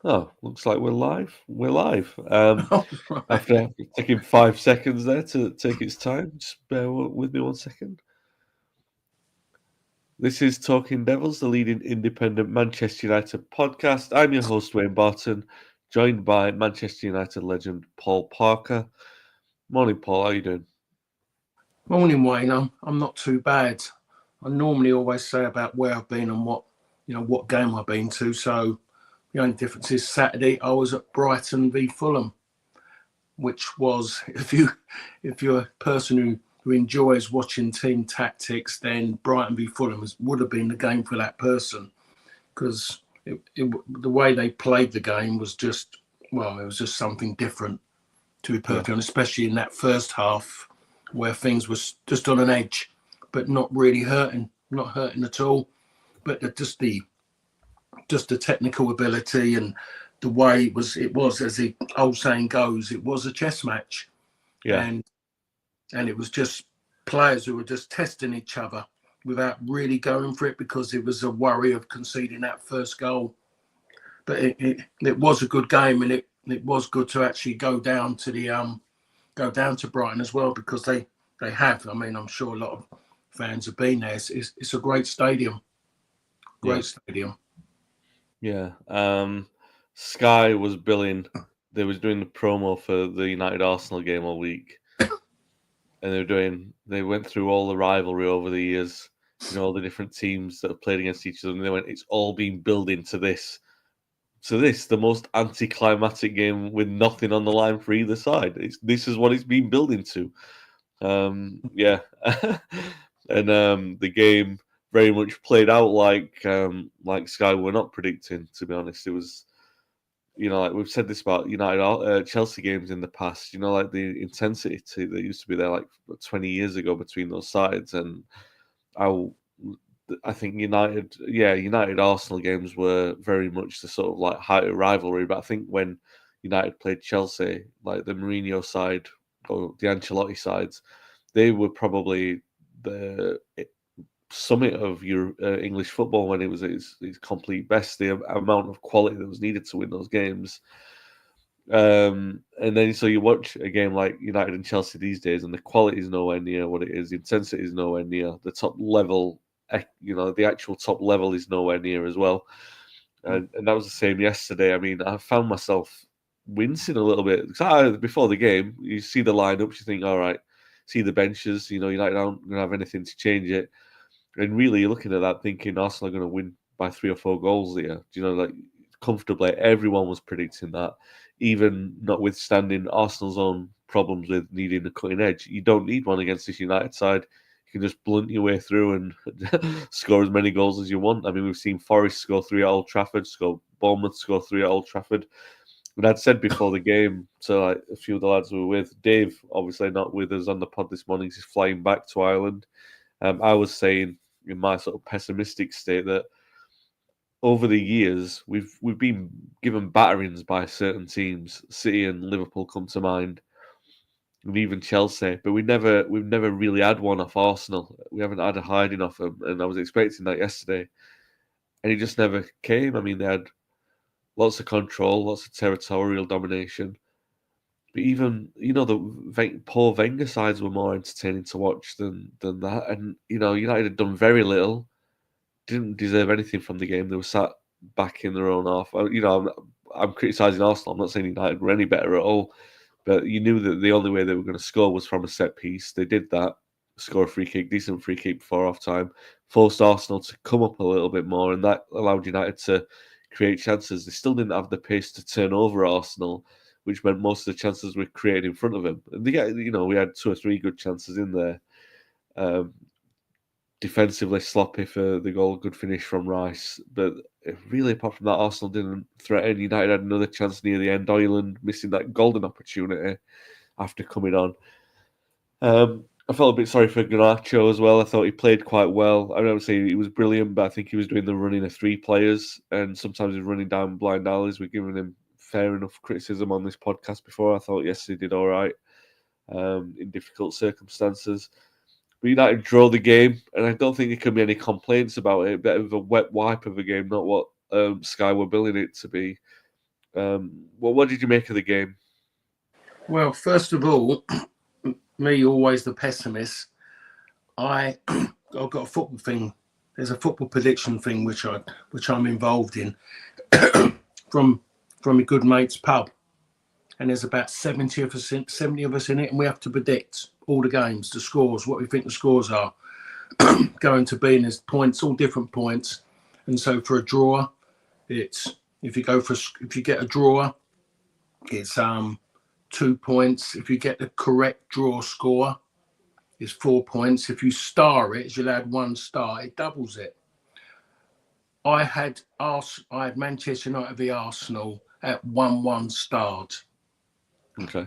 Oh, looks like we're live. We're live. Right. After taking 5 seconds there to take its time, just bear with me 1 second. This is Talking Devils, the leading independent Manchester United podcast. I'm your host, Wayne Barton, joined by Manchester United legend Paul Parker. Morning, Paul. How are you doing? Morning, Wayne. I'm not too bad. I normally always say about where I've been and what game I've been to. So the only difference is Saturday I was at Brighton v Fulham, which was if you're a person who enjoys watching team tactics, then Brighton v Fulham would have been the game for that person because the way they played the game was just it was just something different, to be Yeah, perfectly honest, especially in that first half where things was just on an edge, but not really hurting, not hurting at all. But just the technical ability and the way it was as the old saying goes, it was a chess match, yeah, and and it was just players who were just testing each other without really going for it because it was a worry of conceding that first goal. But it was a good game, and it was good to actually go down to Brighton as well because they have. I mean, I'm sure a lot of fans have been there. It's a great stadium, yeah, great stadium. yeah. Sky was billing. They was doing the promo for the United Arsenal game all week, and they went through all the rivalry over the years, all the different teams that have played against each other, and they went, it's all been building to this. So this, the most anticlimactic game with nothing on the line for either side. This is what it's been building to. Yeah. And the game very much played out like Sky were not predicting, to be honest. It was, like we've said this about United Chelsea games in the past. Like the intensity that used to be there like 20 years ago between those sides, and how I think United Arsenal games were very much the sort of like height of rivalry. But I think when United played Chelsea, like the Mourinho side or the Ancelotti sides, they were probably the summit of your English football when it was its complete best. The amount of quality that was needed to win those games. And then so you watch a game like United and Chelsea these days, and the quality is nowhere near what it is. The intensity is nowhere near the top level. The actual top level is nowhere near as well. And that was the same yesterday. I mean, I found myself wincing a little bit before the game. You see the lineups, you think, all right, see the benches. United aren't going to have anything to change it. And really, you're looking at that thinking Arsenal are going to win by 3 or 4 goals here. Like comfortably? Everyone was predicting that, even notwithstanding Arsenal's own problems with needing a cutting edge. You don't need one against this United side. You can just blunt your way through and score as many goals as you want. I mean, we've seen Forest score 3 at Old Trafford, Bournemouth score 3 at Old Trafford. And I'd said before the game to like a few of the lads we were with, Dave, obviously not with us on the pod this morning, he's flying back to Ireland. I was saying in my sort of pessimistic state that over the years we've been given batterings by certain teams. City and Liverpool come to mind, and even Chelsea, but we've never really had one off Arsenal. We haven't had a hiding off them, and I was expecting that yesterday, and it just never came. I mean, they had lots of control, lots of territorial domination. But even the poor Wenger sides were more entertaining to watch than that, and United had done very little, didn't deserve anything from the game. They were sat back in their own half. I'm criticising Arsenal. I'm not saying United were any better at all, but you knew that the only way they were going to score was from a set piece. They did that, score a free kick, decent free kick before half time, forced Arsenal to come up a little bit more, and that allowed United to create chances. They still didn't have the pace to turn over Arsenal, which meant most of the chances were created in front of them. And we had 2 or 3 good chances in there. Um, Defensively sloppy for the goal, good finish from Rice. But really, apart from that, Arsenal didn't threaten. United had another chance near the end. Ireland missing that golden opportunity after coming on. I felt a bit sorry for Garnacho as well. I thought he played quite well. I don't say he was brilliant, but I think he was doing the running of 3 players, and sometimes he's running down blind alleys. We're giving him fair enough criticism on this podcast before. I thought yes, he did all right in difficult circumstances. But United draw the game, and I don't think there can be any complaints about it. A bit of a wet wipe of a game, not what Sky were billing it to be. Well, what did you make of the game? Well, first of all, me always the pessimist. I've got a football thing. There's a football prediction thing which I'm involved in from a good mate's pub, and there's about 70 of us in it, and we have to predict all the games, the scores, what we think the scores are going to be, and there's points, all different points. And so for a draw, it's if you get a draw, it's 2 points. If you get the correct draw score, it's 4 points. If you star it, you'll add 1 star. It doubles it. I had Manchester United v Arsenal at 1-1 starred. Okay.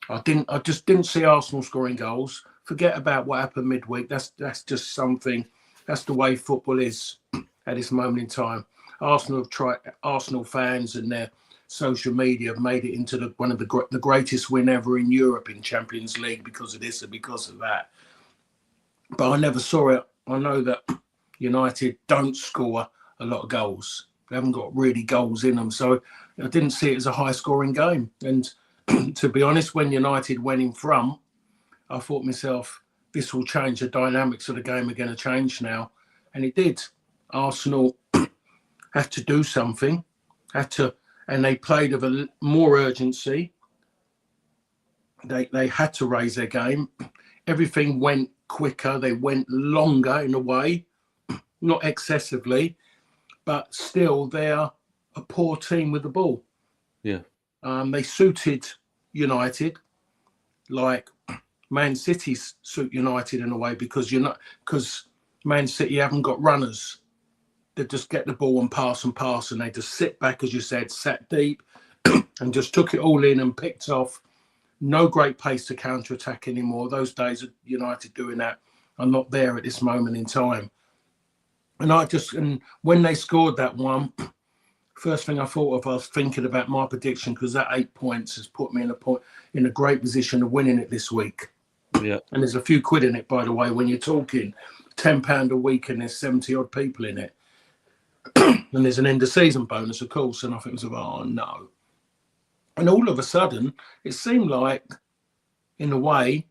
I just didn't see Arsenal scoring goals. Forget about what happened midweek. That's just something. That's the way football is at this moment in time. Arsenal fans and their social media have made it into one of the greatest win ever in Europe in Champions League because of this and because of that. But I never saw it. I know that United don't score a lot of goals. They haven't got really goals in them. So I didn't see it as a high-scoring game. And to be honest, when United went in front, I thought to myself, this will change. The dynamics of the game are going to change now. And it did. Arsenal had to do something, and they played with more urgency. They had to raise their game. Everything went quicker. They went longer in a way, not excessively, but still they're a poor team with the ball. Yeah. They suited United like Man City suit United in a way because Man City haven't got runners. They just get the ball and pass, and they just sit back, as you said, sat deep and just took it all in and picked off. No great pace to counter-attack anymore. Those days of United doing that are not there at this moment in time. And when they scored that one, first thing I thought of, I was thinking about my prediction because that 8 points has put me in a great position of winning it this week. Yeah. And there's a few quid in it, by the way, when you're talking £10 a week and there's 70 odd people in it. And there's an end of season bonus, of course. And I think it was oh no. And all of a sudden, it seemed like, in a way,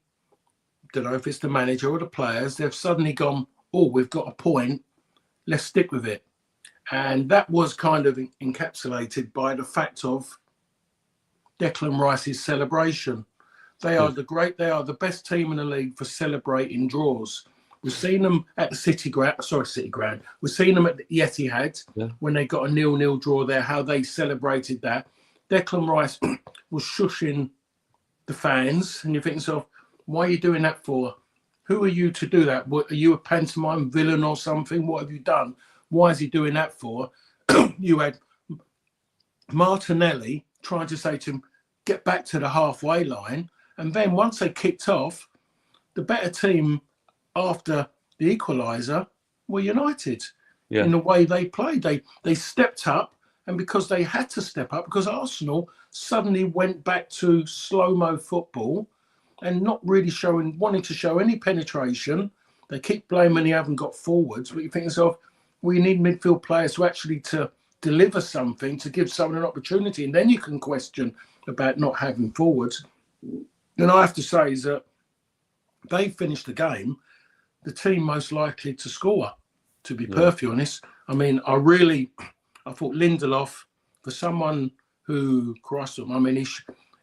don't know if it's the manager or the players, they've suddenly gone, oh, we've got a point, let's stick with it. And that was kind of encapsulated by the fact of Declan Rice's celebration. They are the best team in the league for celebrating draws. We've seen them at the City Ground. We've seen them at the Etihad when they got a 0-0 draw there, how they celebrated that. Declan Rice was shushing the fans, and you think to yourself, why are you doing that for? Who are you to do that? Are you a pantomime villain or something? What have you done? Why is he doing that for? You had Martinelli trying to say to him, get back to the halfway line. And then once they kicked off, the better team after the equaliser were United in the way they played. They stepped up, and because they had to step up, because Arsenal suddenly went back to slow-mo football and not really wanting to show any penetration. They keep blaming they haven't got forwards, but you think to yourself, well, you need midfield players to deliver something, to give someone an opportunity, and then you can question about not having forwards. And I have to say is that they finished the game, the team most likely to score, to be perfectly honest. I mean, I thought Lindelof, for someone who crossed him, I mean,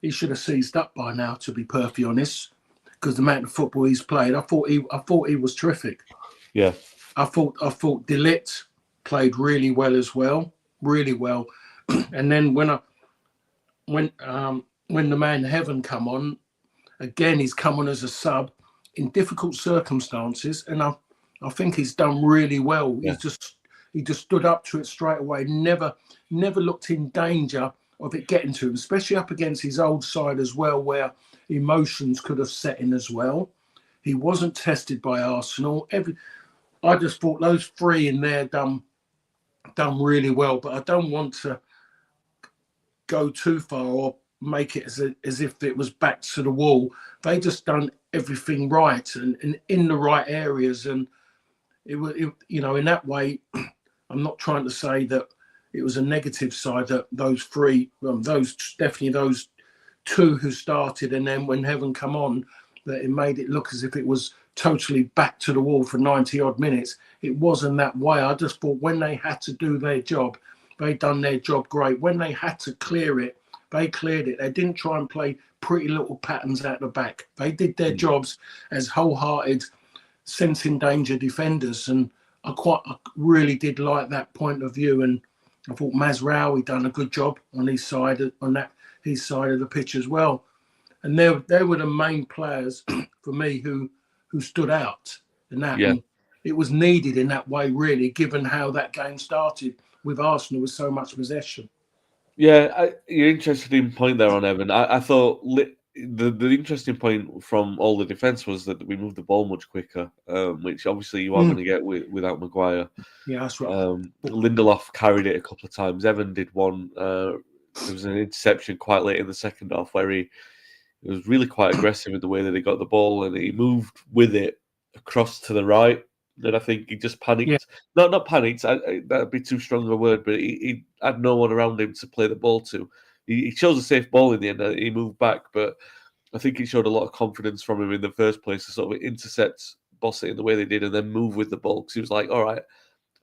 he should have seized up by now, to be perfectly honest, because the amount of football he's played, I thought he was terrific. Yeah. I thought De Ligt played really well as well, really well. And then when the man Heaven come on, again he's come on as a sub in difficult circumstances, and I think he's done really well. Yeah. He just stood up to it straight away. Never looked in danger of it getting to him, especially up against his old side as well, where emotions could have set in as well. He wasn't tested by Arsenal. I just thought those three in there done really well, but I don't want to go too far or make it as if it was back to the wall. They just done everything right and in the right areas, and it in that way, I'm not trying to say that it was a negative side that those three, definitely those two who started, and then when Heaven come on, that it made it look as if it was totally back to the wall for 90 odd minutes. It wasn't that way. I just thought when they had to do their job, they done their job great. When they had to clear it, they cleared it. They didn't try and play pretty little patterns out the back. They did their jobs as wholehearted, sensing danger defenders. And I really did like that point of view. And I thought Mazraoui done a good job on his side, his side of the pitch as well. And they were the main players for me who stood out in that. Yeah. And it was needed in that way, really, given how that game started with Arsenal with so much possession. Yeah, you're interesting point there on Evan. I thought the interesting point from all the defence was that we moved the ball much quicker, which obviously you are going to get without Maguire. Yeah, that's right. Lindelof carried it a couple of times. Evan did one. There was an interception quite late in the second half where he was really quite aggressive in the way that he got the ball, and he moved with it across to the right. And I think he just panicked. Yeah. Not panicked. That'd be too strong a word, but he had no one around him to play the ball to. He chose a safe ball in the end. He moved back, but I think it showed a lot of confidence from him in the first place to sort of intercept Bossett in the way they did and then move with the ball. Because he was like, all right,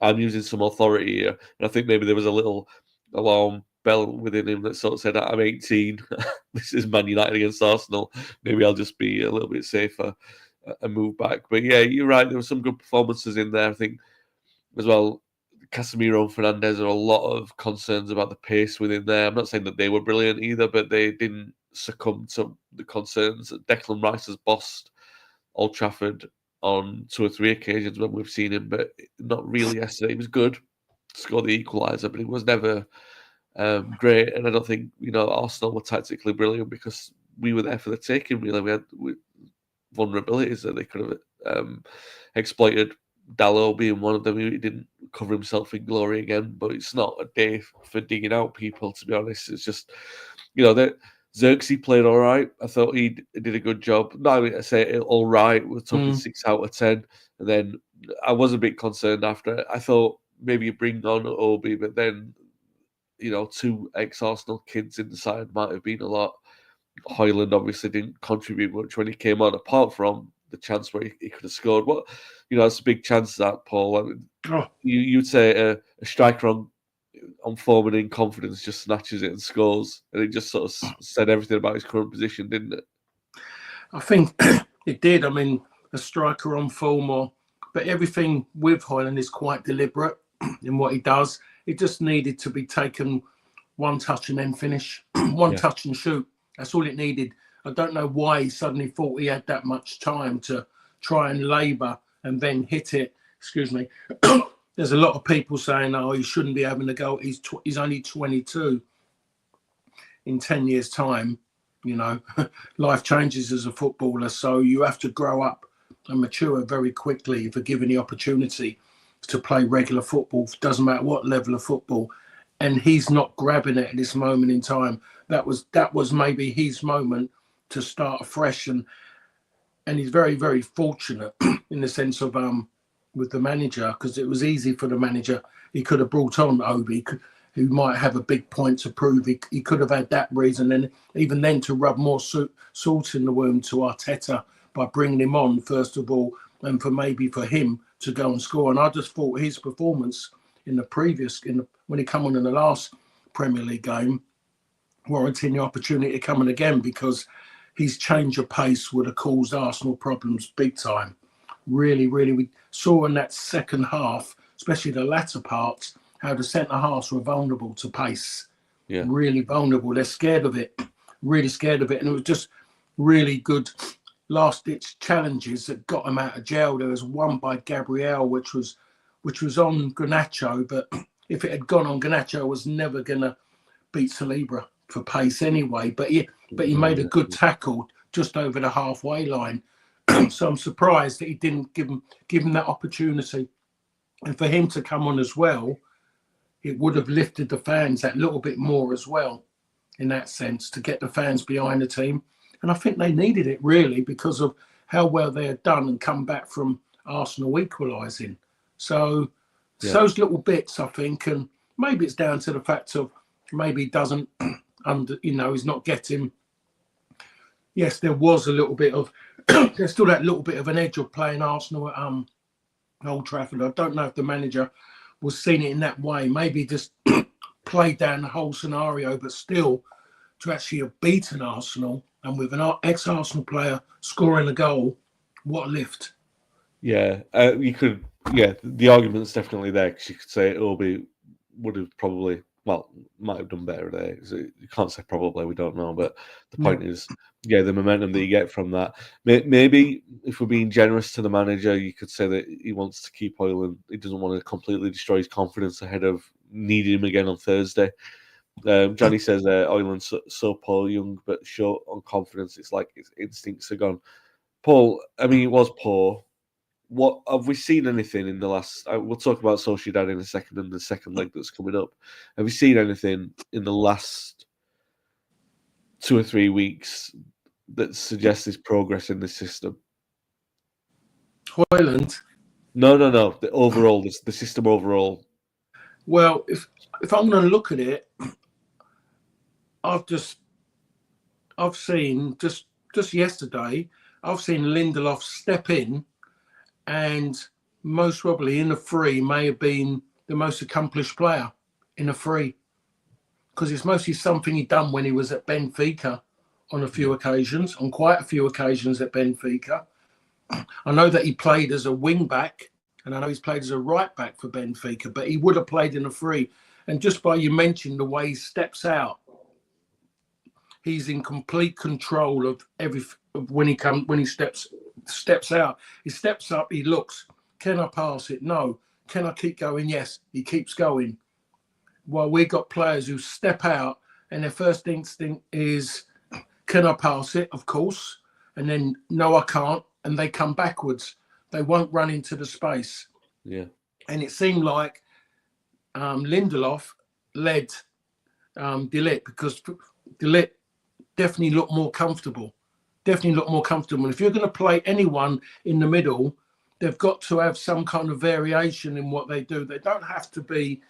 I'm using some authority here. And I think maybe there was a little alarm bell within him that sort of said, I'm 18. This is Man United against Arsenal. Maybe I'll just be a little bit safer and move back. But yeah, you're right. There were some good performances in there. I think as well, Casemiro and Fernandes are a lot of concerns about the pace within there. I'm not saying that they were brilliant either, but they didn't succumb to the concerns. Declan Rice has bossed Old Trafford on 2 or 3 occasions when we've seen him, but not really yesterday. He was good, scored the equaliser, but he was never great. And I don't think, Arsenal were tactically brilliant because we were there for the taking, really. We had vulnerabilities that they could have exploited. Dalot being one of them. He didn't cover himself in glory again, but it's not a day for digging out people, to be honest. It's just, that Xerxes played all right. I thought he did a good job. No, I mean, I say all right. We're talking 6 out of 10. And then I was a bit concerned after. I thought maybe you bring on Obi, but then, 2 ex-Arsenal kids in the side might have been a lot. Højlund obviously didn't contribute much when he came on, apart from the chance where he could have scored. What, it's a big chance, that, Paul. I mean, you'd say a striker on form and in confidence just snatches it and scores, and it just sort of said everything about his current position, didn't it? I think it did. I mean, a striker on form, but everything with Højlund is quite deliberate in what he does. It just needed to be taken one touch and then finish, touch and shoot. That's all it needed. I don't know why he suddenly thought he had that much time to try and labour and then hit it. Excuse me. There's a lot of people saying, he shouldn't be having a go. He's only 22. In 10 years' time, life changes as a footballer. So you have to grow up and mature very quickly if you're given the opportunity to play regular football. Doesn't matter what level of football. And he's not grabbing it at this moment in time. That was maybe his moment to start afresh, and he's very, very fortunate in the sense of with the manager, because it was easy for the manager. He could have brought on Obi, who might have a big point to prove. He could have had that reason, and even then to rub more salt in the wound to Arteta by bringing him on first of all, and for him to go and score. And I just thought his performance in the when he came on in the last Premier League game, warranting the opportunity to come in again, because his change of pace would have caused Arsenal problems big time. Really, really, we saw in that second half, especially the latter parts, how the centre halves were vulnerable to pace. Yeah. Really vulnerable. They're scared of it, really scared of it. And it was just really good last-ditch challenges that got him out of jail. There was one by Gabriel, which was on Garnacho, but if it had gone on, Garnacho was never going to beat Saliba for pace anyway. But he made a good tackle just over the halfway line. So I'm surprised that he didn't give him that opportunity. And for him to come on as well, it would have lifted the fans that little bit more as well, in that sense, to get the fans behind the team. And I think they needed it, really, because of how well they had done and come back from Arsenal equalising. So it's those little bits, I think, and maybe it's down to the fact of maybe he doesn't, he's not getting. Yes, there was a little bit of, there's still that little bit of an edge of playing Arsenal at Old Trafford. I don't know if the manager was seeing it in that way. Maybe just played down the whole scenario, but still to actually have beaten Arsenal and with an ex-Arsenal player scoring a goal, what a lift. Yeah, you could. Yeah, the argument's definitely there because you could say Obi would have probably, might have done better there. So you can't say probably, we don't know. But the point is, the momentum that you get from that. Maybe if we're being generous to the manager, you could say that he wants to keep Højlund. He doesn't want to completely destroy his confidence ahead of needing him again on Thursday. Johnny says Højlund's so poor, young but short on confidence. It's like his instincts are gone. Paul, I mean, it was poor. What have we seen anything in the last? We'll talk about Sociedad in a second and the second leg that's coming up. Have you seen anything in the last 2 or 3 weeks that suggests this progress in the system? Højlund? No. The overall, the system overall. Well, if I'm going to look at it, I've seen just yesterday, I've seen Lindelof step in. And most probably in the free may have been the most accomplished player in the free, because it's mostly something he'd done when he was at Benfica on quite a few occasions at Benfica. I know that he played as a wing back, and I know he's played as a right back for Benfica, but he would have played in the free. And just by you mentioning the way he steps out, he's in complete control of when he steps out. He steps up, he looks, can I pass it? No. Can I keep going? Yes. He keeps going. While we got players who step out and their first instinct is, can I pass it? Of course. And then, no, I can't. And they come backwards. They won't run into the space. Yeah. And it seemed like Lindelof led De Ligt, because De Ligt definitely looked more comfortable. And if you're going to play anyone in the middle, they've got to have some kind of variation in what they do. They don't have to be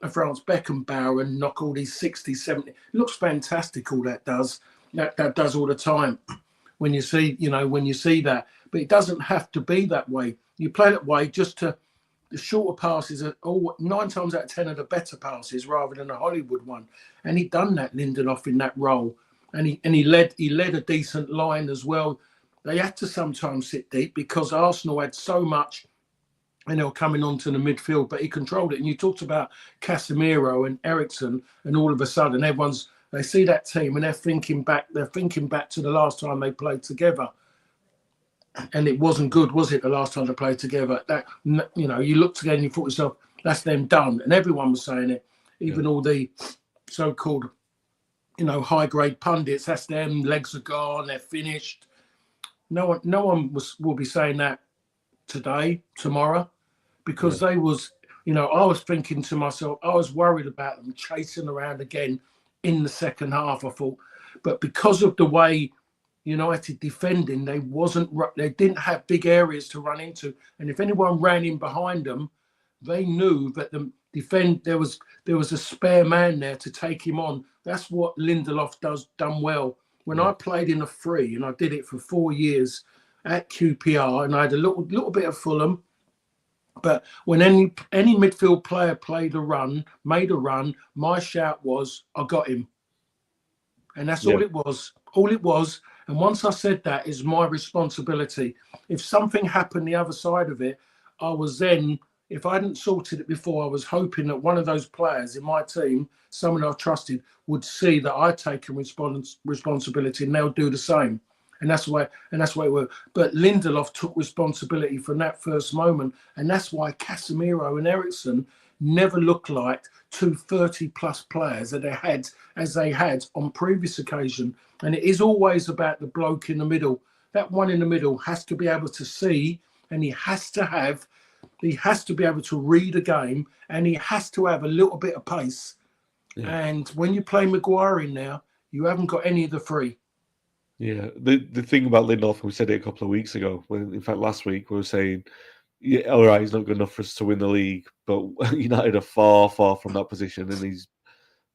a Franz Beckenbauer and knock all these 60, 70. It looks fantastic, all that does. That does all the time when you see that. But it doesn't have to be that way. You play that way just to, the shorter passes are 9 times out of 10 are the better passes rather than a Hollywood one. And he'd done that, Lindelof, in that role. And he led a decent line as well. They had to sometimes sit deep because Arsenal had so much, and they were coming onto the midfield, but he controlled it. And you talked about Casemiro and Eriksen, and all of a sudden they see that team and they're thinking back to the last time they played together. And it wasn't good, was it, the last time they played together? That, you looked again and you thought to yourself, that's them done. And everyone was saying it, even all the so-called high-grade pundits, that's them, legs are gone, they're finished. No one will be saying that today, tomorrow, because I was thinking to myself, I was worried about them chasing around again in the second half, I thought. But because of the way United defending, they didn't have big areas to run into. And if anyone ran in behind them, they knew that there was a spare man there to take him on. That's what Lindelof done well. When I played in a free, and I did it for 4 years at QPR, and I had a little bit of Fulham, but when any midfield player made a run, my shout was, I got him. And that's all it was. All it was. And once I said that, is my responsibility. If something happened the other side of it, I was then, if I hadn't sorted it before, I was hoping that one of those players in my team, someone I trusted, would see that I'd taken responsibility, and they'll do the same. And that's why it worked. But Lindelof took responsibility from that first moment. And that's why Casemiro and Eriksen never looked like 230-plus players that they had on previous occasion. And it is always about the bloke in the middle. That one in the middle has to be able to see, and he has to be able to read a game, and he has to have a little bit of pace. Yeah. And when you play Maguire in now, you haven't got any of the three. Yeah, the thing about Lindelof, we said it a couple of weeks ago. In fact, last week we were saying Yeah, all right, he's not good enough for us to win the league, but United are far, far from that position, and he's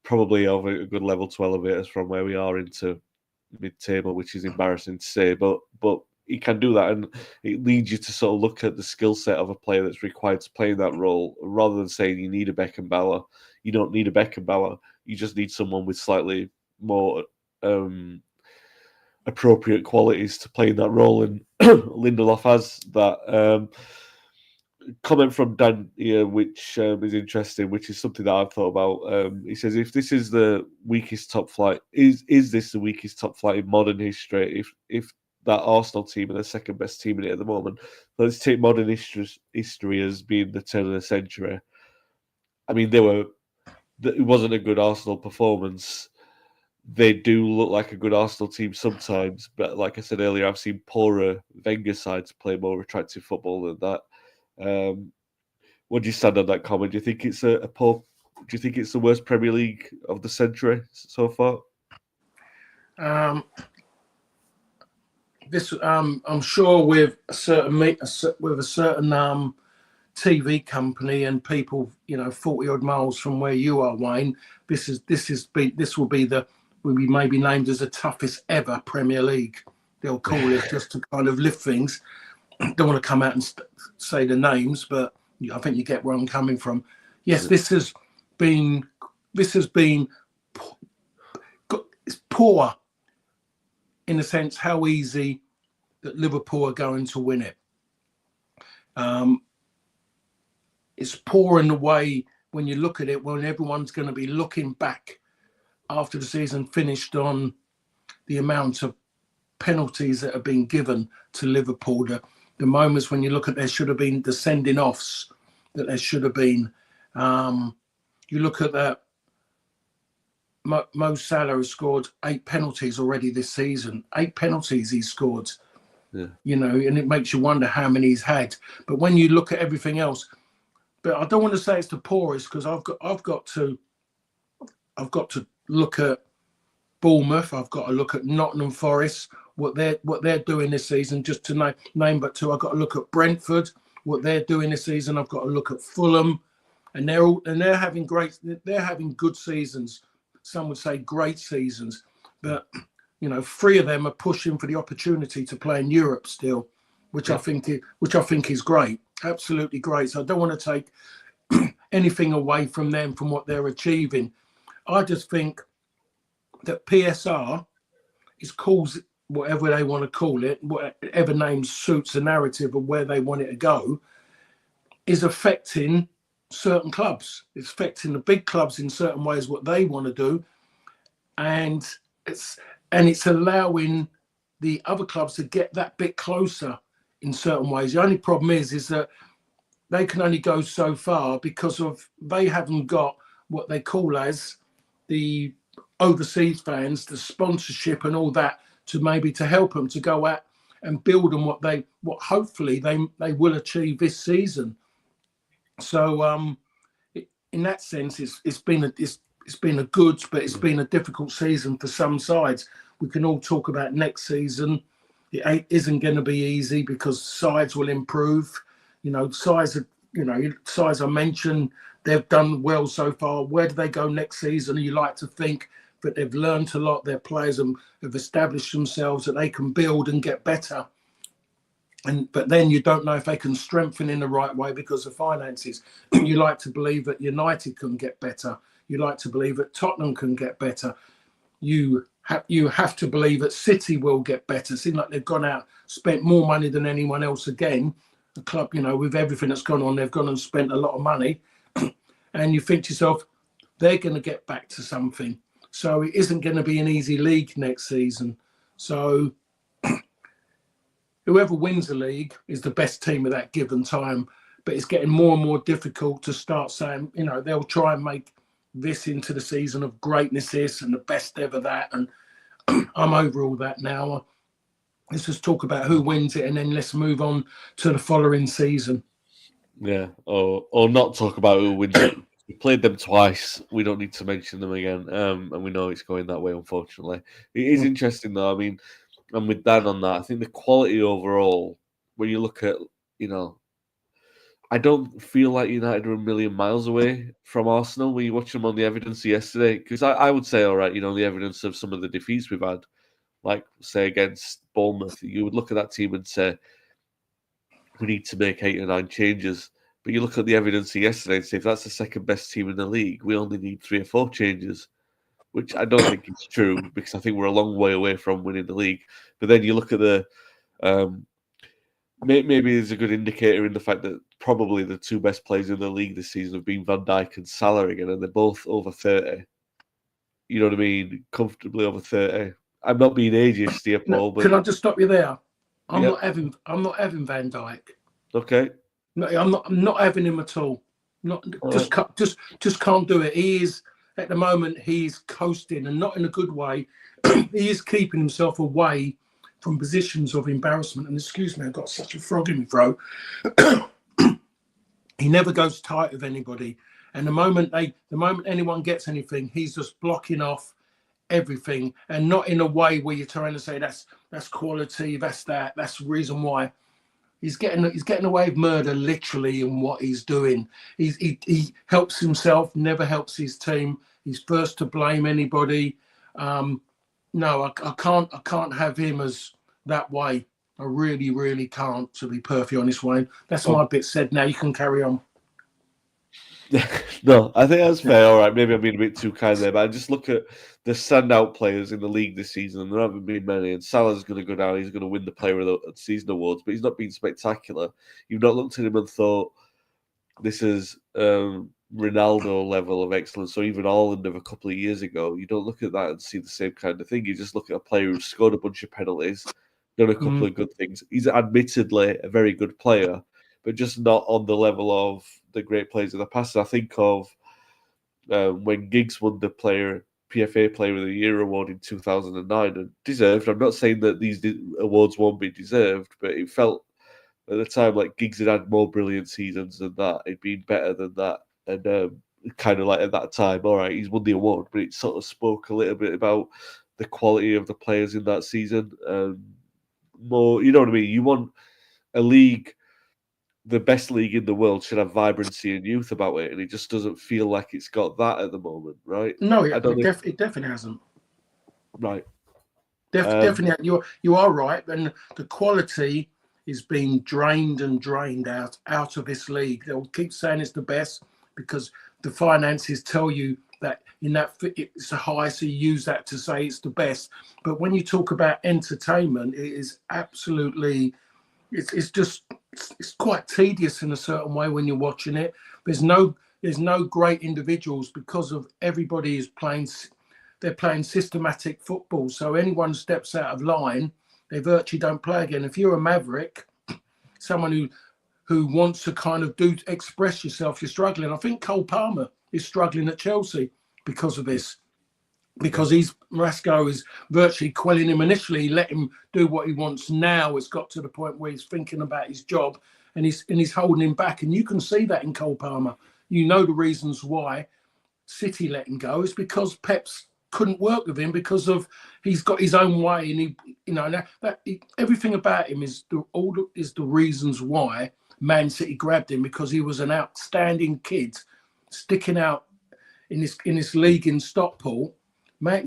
probably of a good level to elevate us from where we are into mid-table, which is embarrassing to say, but he can do that, and it leads you to sort of look at the skill set of a player that's required to play in that role, rather than saying you need a Beckenbauer. You don't need a Beckenbauer. You just need someone with slightly more appropriate qualities to play in that role, and Lindelof has that. Comment from Dan here, which is interesting, which is something that I've thought about. He says, if this is the weakest top flight, is this the weakest top flight in modern history? If that Arsenal team are the second best team in it at the moment, let's take modern history as being the turn of the century. I mean, it wasn't a good Arsenal performance. They do look like a good Arsenal team sometimes, but like I said earlier, I've seen poorer Wenger sides play more attractive football than that. What do you stand on that comment? Do you think it's a poor? Do you think it's the worst Premier League of the century so far? I'm sure with a certain TV company and people, 40 odd miles from where you are, Wayne, this will be maybe named as the toughest ever Premier League. They'll call it just to kind of lift things. Don't want to come out and say the names, but I think you get where I'm coming from. Yes, this has been it's poor in the sense how easy that Liverpool are going to win it. It's poor in the way when you look at it, when everyone's going to be looking back after the season finished on the amount of penalties that have been given to Liverpool, the moments when you look at there should have been the sending offs that there should have been. You look at that, Mo Salah has scored 8 penalties already this season. 8 penalties he's scored. Yeah. And it makes you wonder how many he's had. But when you look at everything else, but I don't want to say it's the poorest, because I've got to look at Bournemouth. I've got to look at Nottingham Forest, what they're doing this season. Just to name but 2, I've got to look at Brentford, what they're doing this season. I've got to look at Fulham, and they're having good seasons. Some would say great seasons, but 3 of them are pushing for the opportunity to play in Europe still, which I think is great, absolutely great. So I don't want to take anything away from them, from what they're achieving. I just think that PSR calls whatever they want to call it, whatever name suits the narrative of where they want it to go, is affecting certain clubs. It's affecting the big clubs in certain ways, what they want to do, and it's allowing the other clubs to get that bit closer in certain ways. The only problem is that they can only go so far because they haven't got what they call as the overseas fans, the sponsorship and all that to help them to go out and build on what hopefully they will achieve this season. So in that sense, it's been a good, but it's been a difficult season for some sides. We can all talk about next season. It isn't going to be easy because sides will improve. Sides I mentioned, they've done well so far. Where do they go next season? You like to think that they've learned a lot. Their players have established themselves, that they can build and get better. But then you don't know if they can strengthen in the right way because of finances. You like to believe that United can get better. You like to believe that Tottenham can get better. You have to believe that City will get better. It seems like they've gone out, spent more money than anyone else again. The club, with everything that's gone on, they've gone and spent a lot of money. And you think to yourself, they're going to get back to something. So it isn't going to be an easy league next season. So whoever wins the league is the best team at that given time. But it's getting more and more difficult to start saying, they'll try and make this into the season of greatness this and the best ever that. And I'm over all that now. Let's just talk about who wins it and then let's move on to the following season. Yeah, or not talk about who wins it. We played them twice. We don't need to mention them again. And we know it's going that way, unfortunately. It is interesting, though. I mean, and with Dan on that, I think the quality overall, when you look at, I don't feel like United are a million miles away from Arsenal when you watch them on the evidence yesterday. Because I would say, all right, the evidence of some of the defeats we've had, like, say, against Bournemouth, you would look at that team and say, we need to make 8 or 9 changes. But you look at the evidence of yesterday and say, if that's the second best team in the league, we only need 3 or 4 changes, which I don't think is true because I think we're a long way away from winning the league. But then you look at the... maybe there's a good indicator in the fact that probably the 2 best players in the league this season have been Van Dijk and Salah again, and they're both over 30. You know what I mean? Comfortably over 30. I'm not being ageist here, Paul. But can I just stop you there? I'm Yep. not having Van Dijk. Okay. No, I'm not having him at all. Just can't do it. He is at the moment. He's coasting, and not in a good way. He is keeping himself away from positions of embarrassment. And excuse me, I've got such a frog in my throat. He never goes tight with anybody. And the moment anyone gets anything, he's just blocking off everything, and not in a way where you're trying to say that's quality, that's the reason why. He's getting away with murder literally in what he's doing. He helps himself, never helps his team. He's first to blame anybody. No, I can't have him as that way. I really, really can't, to be perfectly honest, Wayne. That's my bit said. Now you can carry on. No, I think that's fair. All right, maybe I'm being a bit too kind there, but I just look at the standout players in the league this season, and there haven't been many. And Salah's going to go down; he's going to win the Player of the Season awards, but he's not been spectacular. You've not looked at him and thought this is Ronaldo level of excellence, or even Haaland of a couple of years ago. You don't look at that and see the same kind of thing. You just look at a player who's scored a bunch of penalties, done a couple of good things. He's admittedly a very good player, but just not on the level of the great players of the past. I think of when Giggs won the PFA Player of the Year award in 2009, and deserved. I'm not saying that these awards won't be deserved, but it felt at the time like Giggs had more brilliant seasons than that. He'd been better than that, and kind of like at that time, all right, he's won the award, but it sort of spoke a little bit about the quality of the players in that season. More, you know what I mean? You want a league. The best league in the world should have vibrancy and youth about it, and it just doesn't feel like it's got that at the moment, right? No, it definitely hasn't. Right. Definitely, you are right, and the quality is being drained out of this league. They'll keep saying it's the best because the finances tell you that it's a high, so you use that to say it's the best. But when you talk about entertainment, it is absolutely, it's quite tedious in a certain way when you're watching it. There's no great individuals because of everybody is playing. They're playing systematic football. So anyone steps out of line, they virtually don't play again. If you're a maverick, someone who wants to kind of express yourself, you're struggling. I think Cole Palmer is struggling at Chelsea because of this. Because Marasco is virtually quelling him initially, let him do what he wants. Now it's got to the point where he's thinking about his job and he's holding him back. And you can see that in Cole Palmer. You know the reasons why City let him go is because Pep's couldn't work with him because of he's got his own way, and everything about him is the reasons why Man City grabbed him, because he was an outstanding kid sticking out in this league in Stockport.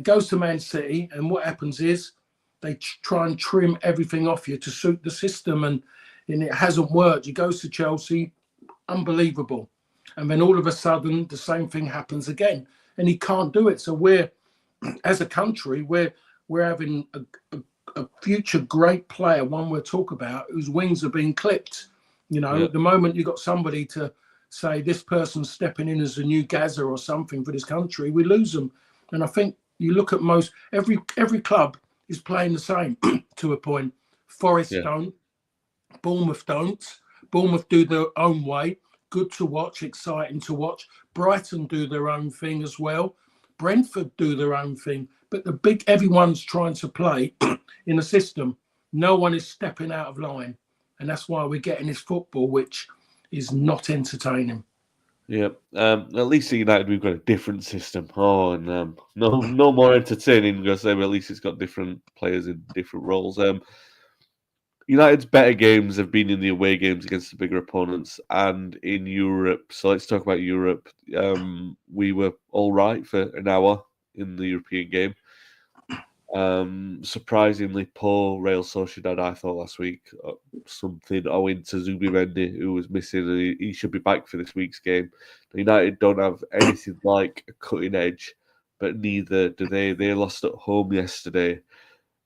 Goes to Man City, and what happens is they try and trim everything off you to suit the system, and it hasn't worked. He goes to Chelsea, unbelievable, and then all of a sudden the same thing happens again, and he can't do it. So we're, as a country, we're having a future great player, one we'll talk about, whose wings are being clipped. The moment you got somebody to say this person's stepping in as a new Gaza or something for this country, we lose them. And I think you look at every club is playing the same to a point. Forest don't, Bournemouth don't. Bournemouth do their own way. Good to watch, exciting to watch. Brighton do their own thing as well. Brentford do their own thing. But everyone's trying to play in a system. No one is stepping out of line. And that's why we're getting this football, which is not entertaining. Yeah, at least at United we've got a different system. Oh, and no more entertaining. I'm gonna say, but at least it's got different players in different roles. United's better games have been in the away games against the bigger opponents and in Europe. So let's talk about Europe. We were all right for an hour in the European game. Surprisingly poor Real Sociedad, I thought last week. Something owing to Zubimendi, who was missing, and he should be back for this week's game. United don't have anything like a cutting edge, but neither do they. They lost at home yesterday.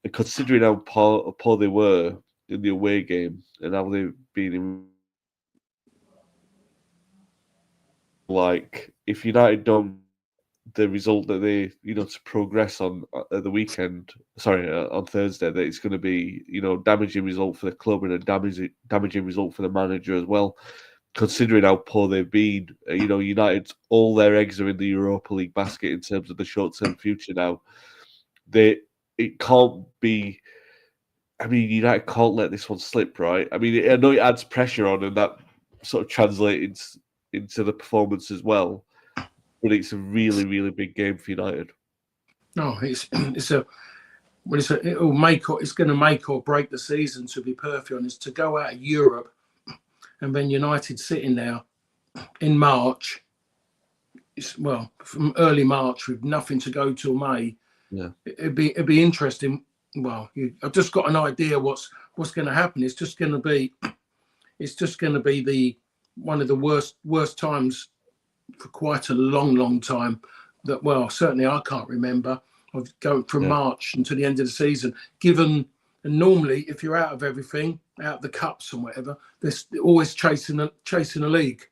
And considering how poor they were in the away game and how they've been in, like, if United don't the result that they, to progress on the weekend, on Thursday, that it's going to be, damaging result for the club and a damaging result for the manager as well, considering how poor they've been. United, all their eggs are in the Europa League basket in terms of the short-term future now. It can't be. I mean, United can't let this one slip, right? I mean, I know it adds pressure on, and that sort of translates into the performance as well. But it's a really, really big game for United. No, it's going to make or break the season. To be perfectly honest, to go out of Europe and then United sitting there in March, from early March with nothing to go till May. Yeah, it'd be interesting. Well, I've just got an idea what's going to happen. It's just going to be one of the worst times for quite a long time that, certainly I can't remember, of going from March until the end of the season. And normally if you're out of everything, out of the cups and whatever, they're always chasing a league.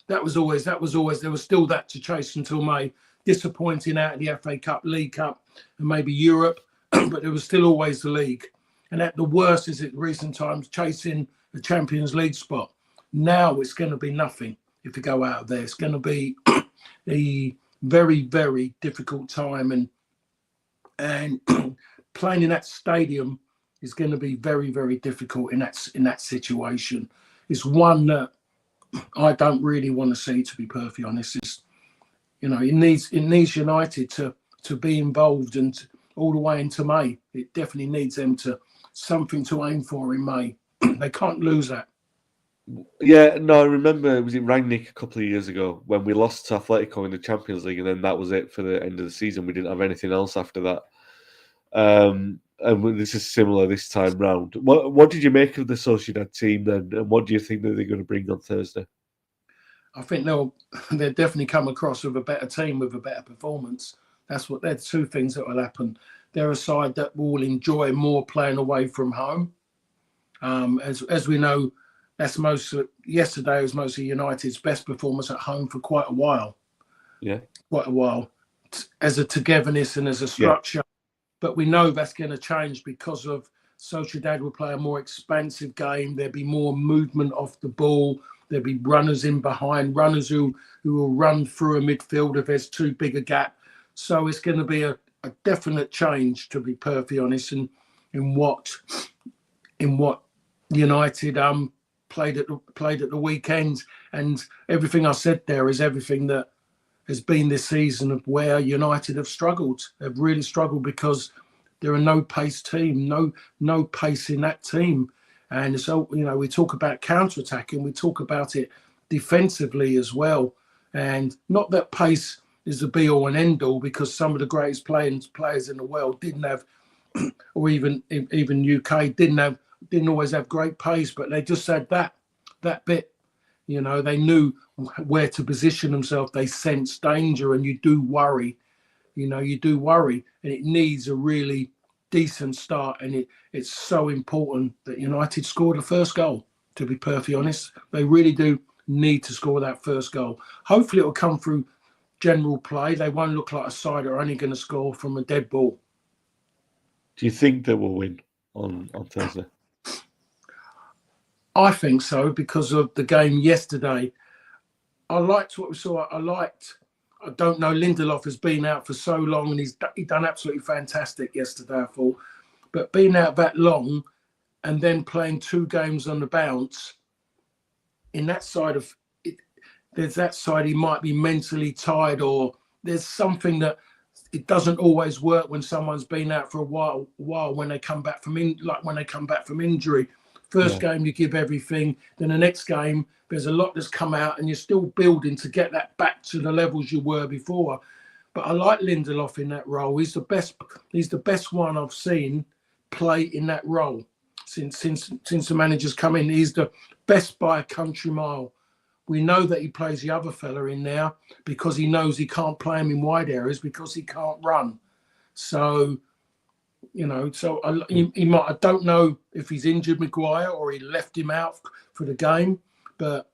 There was still that to chase until May. Disappointing out of the FA Cup, League Cup, and maybe Europe, but there was still always the league. And at the worst is at recent times chasing the Champions League spot. Now it's going to be nothing. If you go out of there, it's going to be a very, very difficult time, and playing in that stadium is going to be very, very difficult in that situation. It's one that I don't really want to see, to be perfectly honest. It needs United to be involved and all the way into May. It definitely needs them something to aim for in May. They can't lose that. Yeah, no, I remember it was in Rangnick a couple of years ago when we lost to Atletico in the Champions League, and then that was it for the end of the season. We didn't have anything else after that. And this is similar this time round. What did you make of the Sociedad team then, and what do you think that they're going to bring on Thursday? I think they'll definitely come across with a better team, with a better performance. They're two things that will happen. They're a side that will enjoy more playing away from home. As we know, yesterday was mostly United's best performance at home for quite a while. Yeah. Quite a while. As a togetherness and as a structure. Yeah. But we know that's going to change because of Sociedad will play a more expansive game. There'll be more movement off the ball. There'll be runners in behind, runners who will run through a midfield if there's too big a gap. So it's going to be a definite change, to be perfectly honest, in what United played at the weekend. And everything I said there is everything that has been this season of where United have struggled. They've really struggled because they're a no-pace team, no pace in that team. And so, we talk about counter-attacking, we talk about it defensively as well. And not that pace is the be-all and end-all, because some of the greatest players in the world didn't have, or even UK didn't always have great pace, but they just had that bit. They knew where to position themselves. They sensed danger, and you do worry. And it needs a really decent start. And it's so important that United score the first goal, to be perfectly honest. They really do need to score that first goal. Hopefully it'll come through general play. They won't look like a side that are only going to score from a dead ball. Do you think they will win on Thursday? I think so, because of the game yesterday. I liked what we saw. I don't know, Lindelof has been out for so long, and he done absolutely fantastic yesterday, I thought. But being out that long and then playing 2 games on the bounce, in that side of it, there's that side he might be mentally tired, or there's something that it doesn't always work when someone's been out for a while when they come back from injury. First game, you give everything. Then the next game, there's a lot that's come out and you're still building to get that back to the levels you were before. But I like Lindelof in that role. He's the best one I've seen play in that role since the manager's come in. He's the best by a country mile. We know that he plays the other fella in there because he knows he can't play him in wide areas because he can't run. So, he might. I don't know if he's injured Maguire or he left him out for the game. But,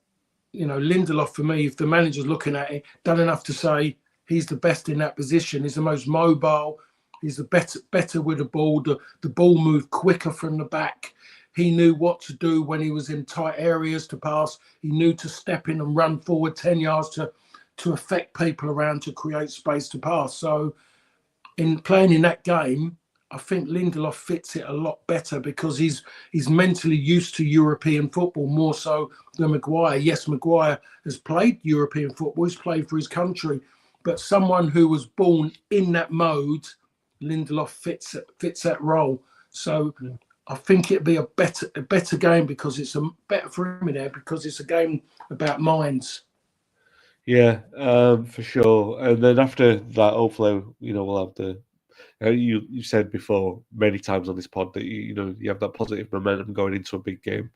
Lindelof, for me, if the manager's looking at it, done enough to say he's the best in that position. He's the most mobile. He's the better with the ball. The ball moved quicker from the back. He knew what to do when he was in tight areas to pass. He knew to step in and run forward 10 yards to affect people around to create space to pass. So in playing in that game, I think Lindelof fits it a lot better because he's mentally used to European football more so than Maguire. Yes, Maguire has played European football. He's played for his country. But someone who was born in that mode, Lindelof fits that role. So I think it'd be a better game because it's better for him in there because it's a game about minds. Yeah, for sure. And then after that, hopefully, we'll have the. You said before many times on this pod that you have that positive momentum going into a big game.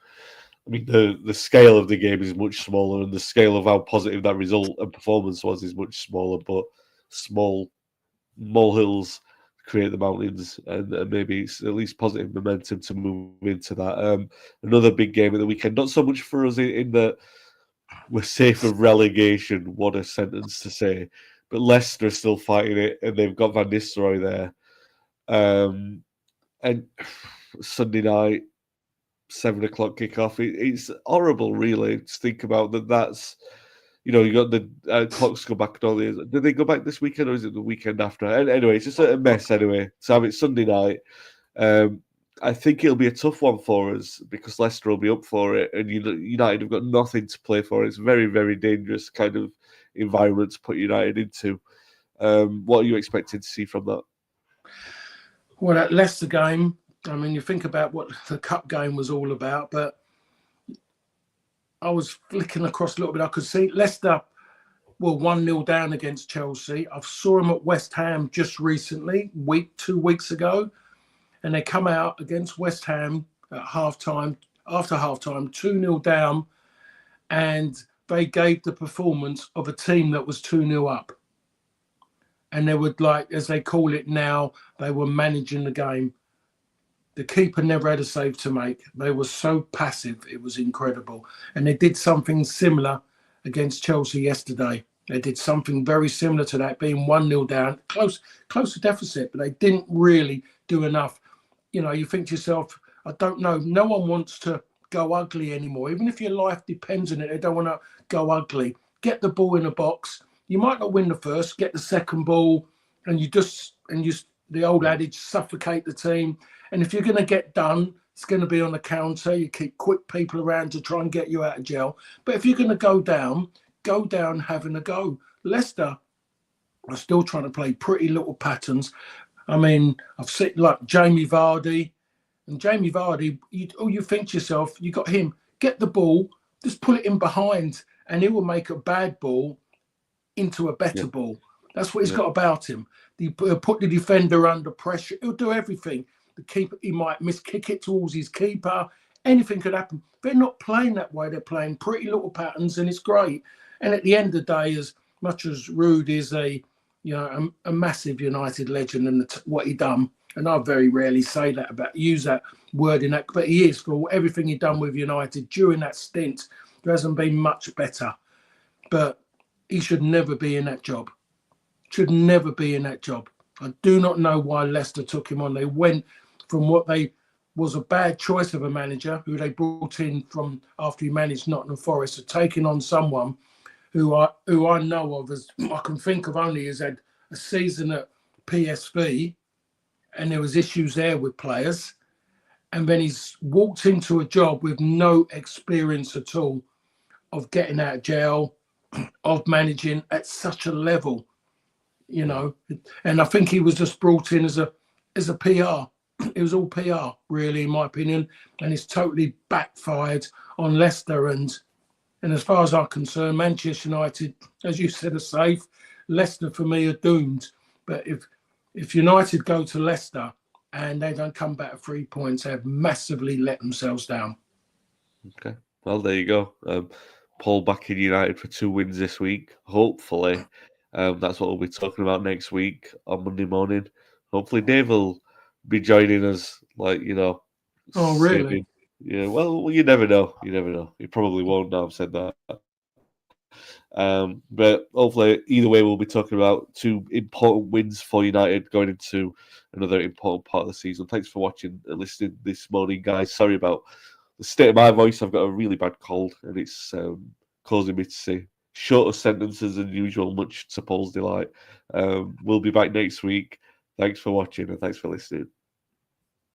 I mean, the scale of the game is much smaller, and the scale of how positive that result and performance was is much smaller. But small molehills create the mountains, and maybe it's at least positive momentum to move into that. Another big game of the weekend. Not so much for us in that we're safe of relegation. What a sentence to say! But Leicester are still fighting it, and they've got Van Nistelrooy there. And Sunday night, 7 o'clock kickoff. It's horrible, really, to think about that. That's you got the clocks go back and all these. Did they go back this weekend or is it the weekend after? And anyway, it's just a mess. Anyway, so have it Sunday night. I think it'll be a tough one for us because Leicester will be up for it, and United have got nothing to play for. It's very, very dangerous kind of environment to put United into. What are you expecting to see from that? Well, that Leicester game, I mean, you think about what the cup game was all about, but I was flicking across a little bit. I could see Leicester were 1-0 down against Chelsea. I saw them at West Ham just recently, 2 weeks ago, and they come out against West Ham at halftime, after halftime, 2-0 down, and they gave the performance of a team that was 2-0 up. And they would, like, as they call it now, they were managing the game. The keeper never had a save to make. They were so passive. It was incredible. And they did something similar against Chelsea yesterday. They did something very similar to that, being 1-0 down, close to deficit, but they didn't really do enough. You think to yourself, I don't know, no one wants to go ugly anymore. Even if your life depends on it, they don't want to go ugly. Get the ball in the box. You might not win the first, get the second ball, and the old adage, suffocate the team. And if you're going to get done, it's going to be on the counter. You keep quick people around to try and get you out of jail. But if you're going to go down having a go. Leicester are still trying to play pretty little patterns. I mean, I've seen like Jamie Vardy. And Jamie Vardy, you think to yourself, you got him, get the ball, just pull it in behind, and he will make a bad ball into a better ball. That's what he's got about him. He'll put the defender under pressure. He'll do everything. The keeper, he might miskick it towards his keeper. Anything could happen. They're not playing that way. They're playing pretty little patterns, and it's great. And at the end of the day, as much as Ruud is a massive United legend and what he done, and I very rarely use that word in that, but he is, for everything he done with United during that stint. There hasn't been much better, but he should never be in that job. Should never be in that job. I do not know why Leicester took him on. They went from what they was a bad choice of a manager who they brought in from after he managed Nottingham Forest to taking on someone who I know of as I can think of only has had a season at PSV, and there was issues there with players, and then he's walked into a job with no experience at all of getting out of jail, of managing at such a level, and I think he was just brought in as a PR. it was all PR, really, in my opinion, and it's totally backfired on Leicester. And as far as I'm concerned, Manchester United, as you said, are safe. Leicester, for me, are doomed. But if United go to Leicester and they don't come back at 3 points, they have massively let themselves down. Okay, well, there you go. Paul back in United for 2 wins this week. Hopefully, that's what we'll be talking about next week on Monday morning. Hopefully, Dave will be joining us, like, Oh, really? Yeah, well, you never know. You never know. He probably won't now I've said that. But hopefully, either way, we'll be talking about 2 important wins for United going into another important part of the season. Thanks for watching and listening this morning, guys. Sorry about the state of my voice. I've got a really bad cold, and it's causing me to say shorter sentences than usual, much to Paul's delight. We'll be back next week. Thanks for watching, and thanks for listening.